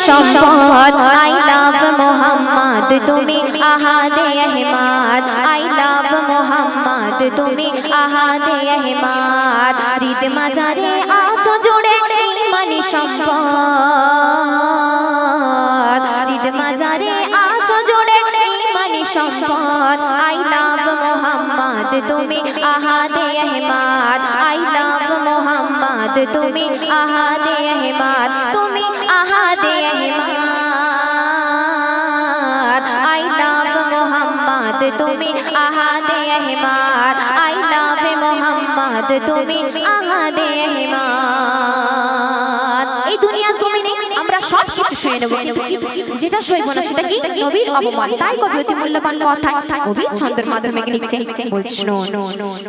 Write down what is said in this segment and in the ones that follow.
সম্পদ I love Mohammad তুমি আহাদে Ahmad I love Mohammad তুমি আহাদে আহমদ হৃদ মাজারে আছো জুড়ে ইমানি সম্পদ হৃদ মাজারে আছো জুড়ে ইমানি সম্পদ আই লাভ মোহাম্মদ তুমি আহাদে আহমদ আই লাভ মোহাম্মদ তুমি আহাদে আহমদ তুমি আহাদে আহমদ আই লাভ মোহাম্মদ তুমি আহাদে আহমদ আই লাভ মোহাম্মদ তুমি আহাদে আহমদ। এই দুনিয়া জমিনে আমরা সব কিছু সয়ে নেব, কিন্তু যেটা সইব না সেটা কি? নবীর অপমান। তাই কবি অতি মূল্যবান কথা কবি ছন্দের মাধ্যমে লিখছে, বলছে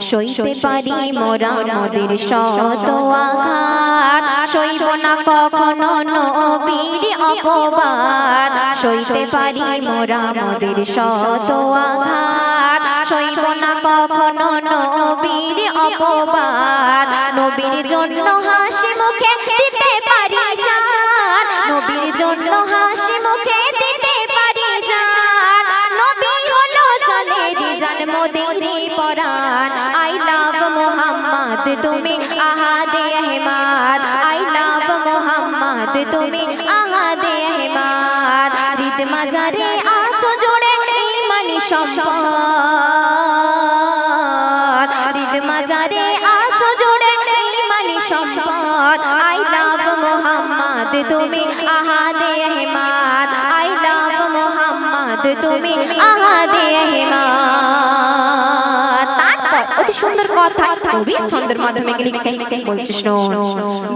সইতে পারি মোরা মোদের শত আঘাত, সইব না কখনো নবীর অপবাদ। সইতে পারি মোরা মোদের শত আঘাত, সইব না কখনো নবীর অপবাদ। নবীর জন্য হাসি মুখে দিতে পারি জান, নবীর জন্য হাসি মুখে দিতে পারি জান। নবী হলো জানের জান মোদেরই পরাণ। আই লাভ মোহাম্মদ তুমি আহাদে আহমদ আই লাভ মোহাম্মদ তুমি আহাদে আহমদ হৃদ মাজারে আছো জুড়ে ইমানি সম্পদ হৃদ মাজারে আছো জুড়ে ইমানি সম্পদ আই লাভ মোহাম্মদ তুমি আহাদে আহমদ আই লাভ মোহাম্মদ তুমি আহাদে আহমদ। তারপর অতি সুন্দর কথা কবি ছন্দের মাধ্যমে লিখছে, বলছে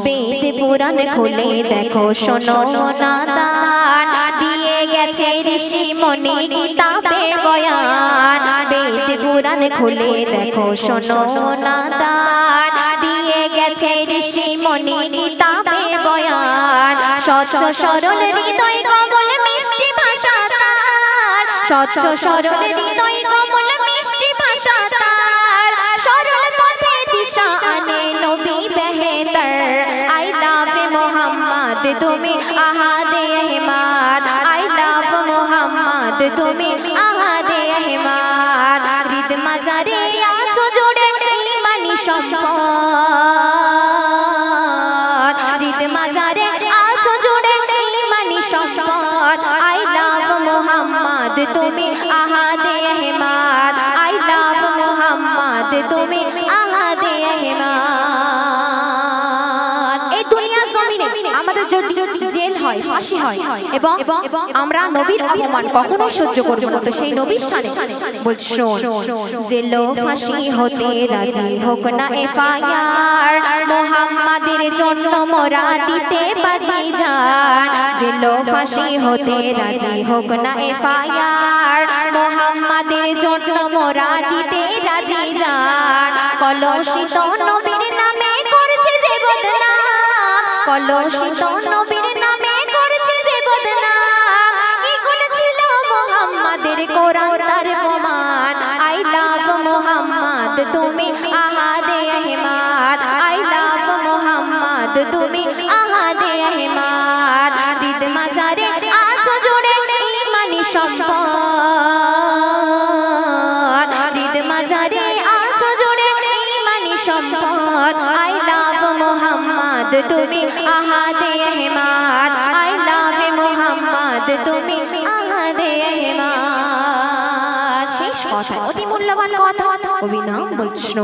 বেদ পুরাণ খুলে দেখো শোনো নাদান, দিয়ে গেছে ঋষি মুনি কিতাবের বয়ান। বেদ পুরাণ খুলে দেখো শোনো নাদান, দিয়ে গেছে ঋষি মুনি কিতাবের বয়ান। স্বচ্ছ সরল হৃদয় কমল মিষ্টি ভাষা তার, স্বচ্ছ সরল হৃদয় কমল মিষ্টি ভাষা তার। সরল পথে দিশা আনে নবী বেহতর। আই লাভ মোহাম্মদ তুমি আহাদে আহমদ আই লাভ মোহাম্মদ তুমি আহাদে আহমদ হৃদ মাজারে আছো জুড়ে ইমানি সম্পদ হৃদ মাজারে আছো জুড়ে ইমানি সম্পদ আই লাভ মোহাম্মদ তুমি আহাদে আহমদ আই লাভ মোহাম্মদ তুমি আহাদে আহমদ। এই দুনিয়া জমিনে আমাদের যদি জেল হয়, ফাঁসি হয় এবং আমরা নবীর অপমান কখনোই সহ্য করব না, তো সেই নবীর শানে বলছো জেল ফাঁসি হতে রাজি হোক না এফআইআর, মোহাম্মদের জন্য মোরা দিতে বাজি জান। জেল ফাঁসি হতে রাজি হোক না এফআইআর, মোহাম্মদের জন্য মোরা দিতে রাজি জান। কলুষিত নবীর নামে করছে যে বদনাম, কলুষিত নবীর নামে করছে যে বদনাম। কি গুণ ছিল মোহাম্মদের কোরআন তার প্রমাণ। আই লাভ মোহাম্মদ তুমি আহাদে আহমদ আই লাভ মোহাম্মদ তুমি আহাদে আহমদ হৃদ মাজারে আছো জুড়ে ইমানি সম্পদ হৃদ মাজারে আছো জুড়ে ইমানি সম্পদ আই লাভ মোহাম্মদ তুমি আহাদে আহমদ আই লাভ মোহাম্মদ তুমি আহাদে আহমদ। শেষ কথা অতি মূল্যবান কথা কবি নাম বলছো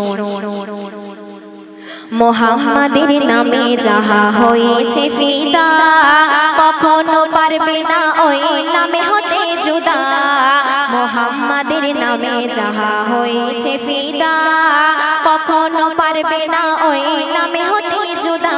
মোহাম্মদের নামে যাহা হয়েছে ফিদা, কখনো পারবে না ওই নামে হতে জুদা। মোহাম্মদের নামে যাহা হয়েছে ফিদা, কখনো পারবে না ওই নামে হতে জুদা।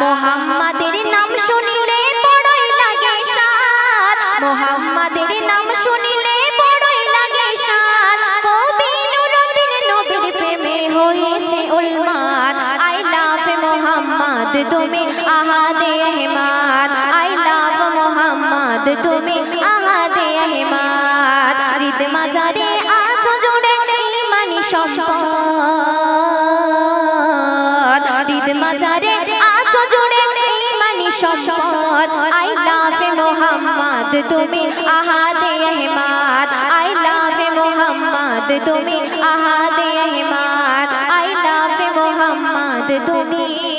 মোহাম্মদের নাম শুনিলে বড়ই লাগে সাদ, মোহাম্মদের নাম শুনিলে বড়ই লাগে সাদ। কবি নুরুদ্দিন নবীর প্রেমে হয়েছে উন্মাদ। আই লাভ মোহাম্মদ তুমি আহাদে আহমদ আই লাভ মোহাম্মদ তুমি আহাদে আহমদ হৃদ মাজারে আছো জুড়ে ইমানি সম্পদ হৃদ মাজারে আছো জুড়ে ইমানি সম্পদ আই লাভ মোহাম্মদ তুমি আহাদে আহমদ আই লাভ মোহাম্মদ তুমি আহাদে আহমদ আই লাভ মোহাম্মদ তুমি